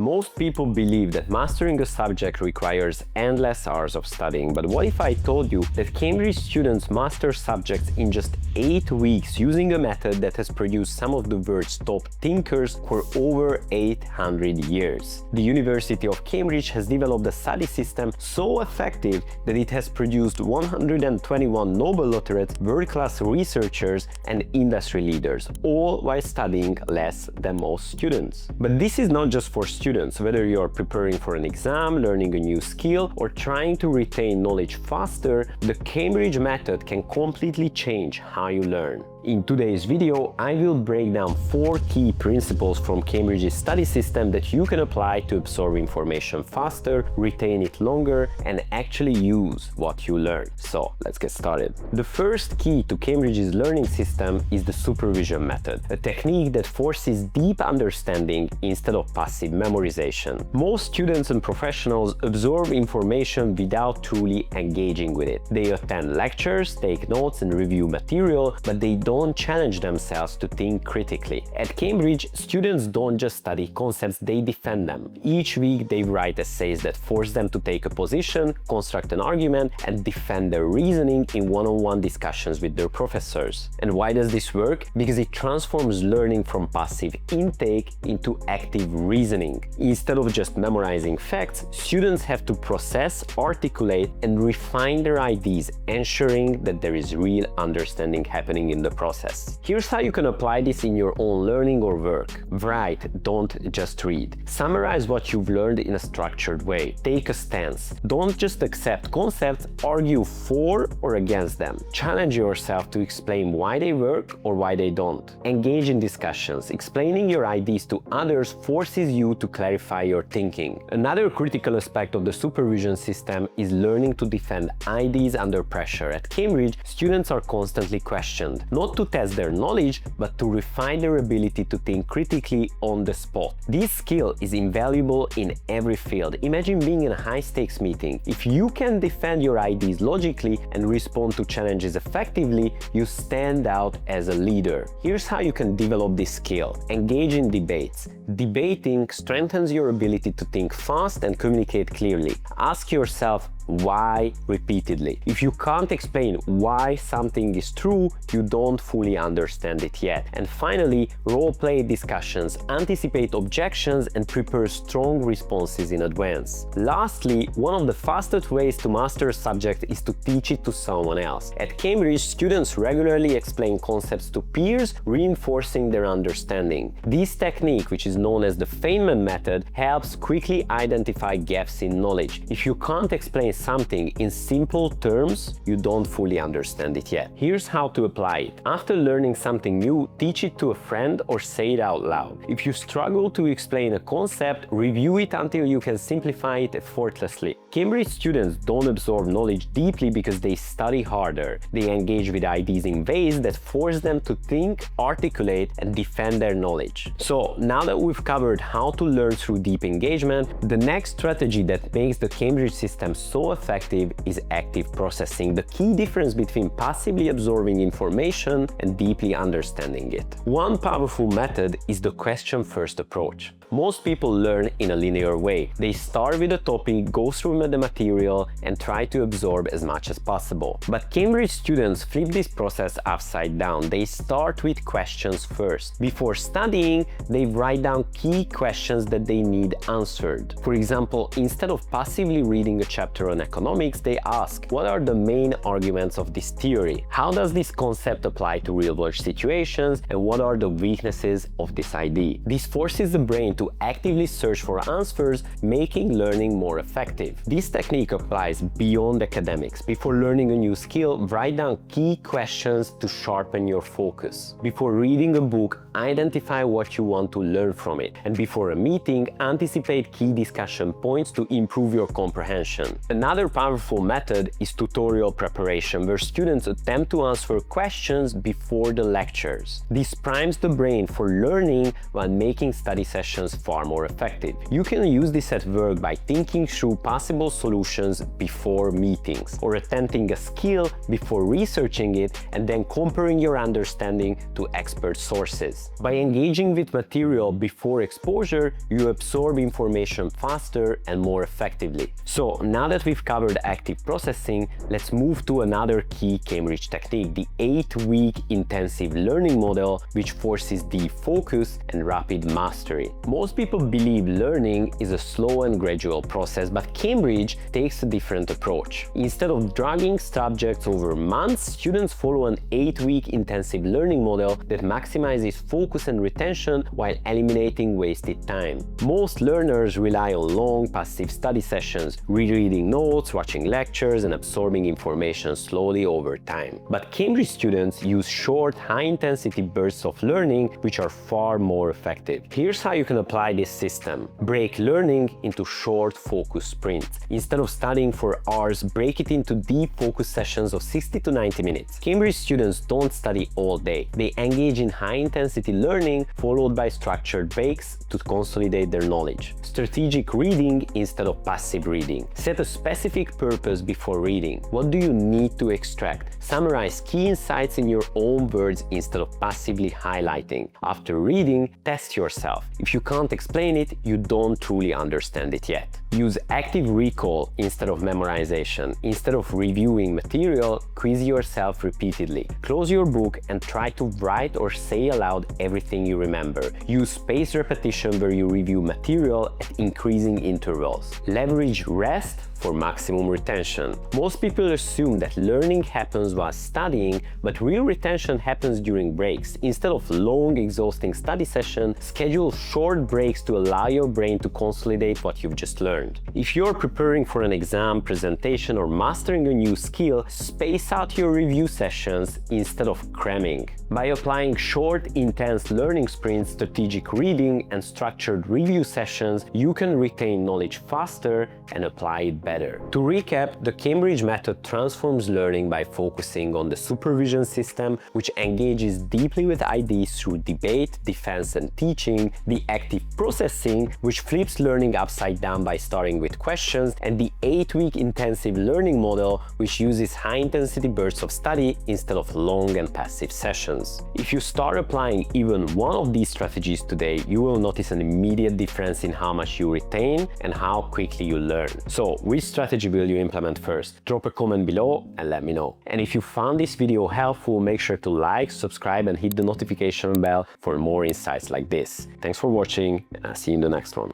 Most people believe that mastering a subject requires endless hours of studying, but what if I told you that Cambridge students master subjects in just 8 weeks using a method that has produced some of the world's top thinkers for over 800 years? The University of Cambridge has developed a study system so effective that it has produced 121 Nobel laureates, world-class researchers, and industry leaders, all while studying less than most students. But this is not just for students. Whether you're preparing for an exam, learning a new skill, or trying to retain knowledge faster, the Cambridge method can completely change how you learn. In today's video, I will break down 4 key principles from Cambridge's study system that you can apply to absorb information faster, retain it longer, and actually use what you learn. So let's get started. The first key to Cambridge's learning system is the supervision method, a technique that forces deep understanding instead of passive memorization. Most students and professionals absorb information without truly engaging with it. They attend lectures, take notes, and review material, but they don't challenge themselves to think critically. At Cambridge, students don't just study concepts, they defend them. Each week they write essays that force them to take a position, construct an argument, and defend their reasoning in one-on-one discussions with their professors. And why does this work? Because it transforms learning from passive intake into active reasoning. Instead of just memorizing facts, students have to process, articulate, and refine their ideas, ensuring that there is real understanding happening in the process. Here's how you can apply this in your own learning or work. Write, don't just read. Summarize what you've learned in a structured way. Take a stance. Don't just accept concepts, argue for or against them. Challenge yourself to explain why they work or why they don't. Engage in discussions. Explaining your ideas to others forces you to clarify your thinking. Another critical aspect of the supervision system is learning to defend ideas under pressure. At Cambridge, students are constantly questioned, not to test their knowledge, but to refine their ability to think critically on the spot. This skill is invaluable in every field. Imagine being in a high-stakes meeting. If you can defend your ideas logically and respond to challenges effectively, you stand out as a leader. Here's how you can develop this skill. Engage in debates. Debating strengthens your ability to think fast and communicate clearly. Ask yourself why repeatedly. If you can't explain why something is true, you don't fully understand it yet. And finally, role-play discussions, anticipate objections, and prepare strong responses in advance. Lastly, one of the fastest ways to master a subject is to teach it to someone else. At Cambridge, students regularly explain concepts to peers, reinforcing their understanding. This technique, which is known as the Feynman method, helps quickly identify gaps in knowledge. If you can't explain something in simple terms, you don't fully understand it yet. Here's how to apply it. After learning something new, teach it to a friend or say it out loud. If you struggle to explain a concept, review it until you can simplify it effortlessly. Cambridge students don't absorb knowledge deeply because they study harder. They engage with ideas in ways that force them to think, articulate, and defend their knowledge. So now that we've covered how to learn through deep engagement, the next strategy that makes the Cambridge system so effective is active processing, the key difference between passively absorbing information and deeply understanding it. One powerful method is the question-first approach. Most people learn in a linear way. They start with a topic, go through the material, and try to absorb as much as possible. But Cambridge students flip this process upside down. They start with questions first. Before studying, they write down key questions that they need answered. For example, instead of passively reading a chapter on economics, they ask, what are the main arguments of this theory? How does this concept apply to real-world situations? And what are the weaknesses of this idea? This forces the brain to actively search for answers, making learning more effective. This technique applies beyond academics. Before learning a new skill, write down key questions to sharpen your focus. Before reading a book, identify what you want to learn from it. And before a meeting, anticipate key discussion points to improve your comprehension. Another powerful method is tutorial preparation, where students attempt to answer questions before the lectures. This primes the brain for learning while making study sessions sessions far more effective. You can use this at work by thinking through possible solutions before meetings, or attempting a skill before researching it and then comparing your understanding to expert sources. By engaging with material before exposure, you absorb information faster and more effectively. So now that we've covered active processing, let's move to another key Cambridge technique, the 8-week intensive learning model, which forces deep focus and rapid mastery. Most people believe learning is a slow and gradual process, but Cambridge takes a different approach. Instead of dragging subjects over months, students follow an 8-week intensive learning model that maximizes focus and retention while eliminating wasted time. Most learners rely on long passive study sessions, rereading notes, watching lectures, and absorbing information slowly over time. But Cambridge students use short, high-intensity bursts of learning, which are far more effective. Here's how you can apply this system. Break learning into short, focused sprints. Instead of studying for hours, break it into deep focus sessions of 60 to 90 minutes. Cambridge students don't study all day. They engage in high-intensity learning, followed by structured breaks to consolidate their knowledge. Strategic reading instead of passive reading. Set a specific purpose before reading. What do you need to extract? Summarize key insights in your own words instead of passively highlighting. After reading, test yourself. If you can't explain it, you don't truly understand it yet. Use active recall instead of memorization. Instead of reviewing material, quiz yourself repeatedly. Close your book and try to write or say aloud everything you remember. Use spaced repetition where you review material at increasing intervals. Leverage rest for maximum retention. Most people assume that learning happens while studying, but real retention happens during breaks. Instead of long, exhausting study sessions, schedule short breaks to allow your brain to consolidate what you've just learned. If you're preparing for an exam, presentation, or mastering a new skill, space out your review sessions instead of cramming. By applying short, intense learning sprints, strategic reading, and structured review sessions, you can retain knowledge faster and apply it better. To recap, the Cambridge method transforms learning by focusing on the supervision system, which engages deeply with ideas through debate, defense, and teaching, the active processing, which flips learning upside down by starting with questions, and the 8-week intensive learning model, which uses high-intensity bursts of study instead of long and passive sessions. If you start applying even one of these strategies today, you will notice an immediate difference in how much you retain and how quickly you learn. So, which strategy will you implement first? Drop a comment below and let me know. And if you found this video helpful, make sure to like, subscribe, and hit the notification bell for more insights like this. Thanks for watching, and I'll see you in the next one.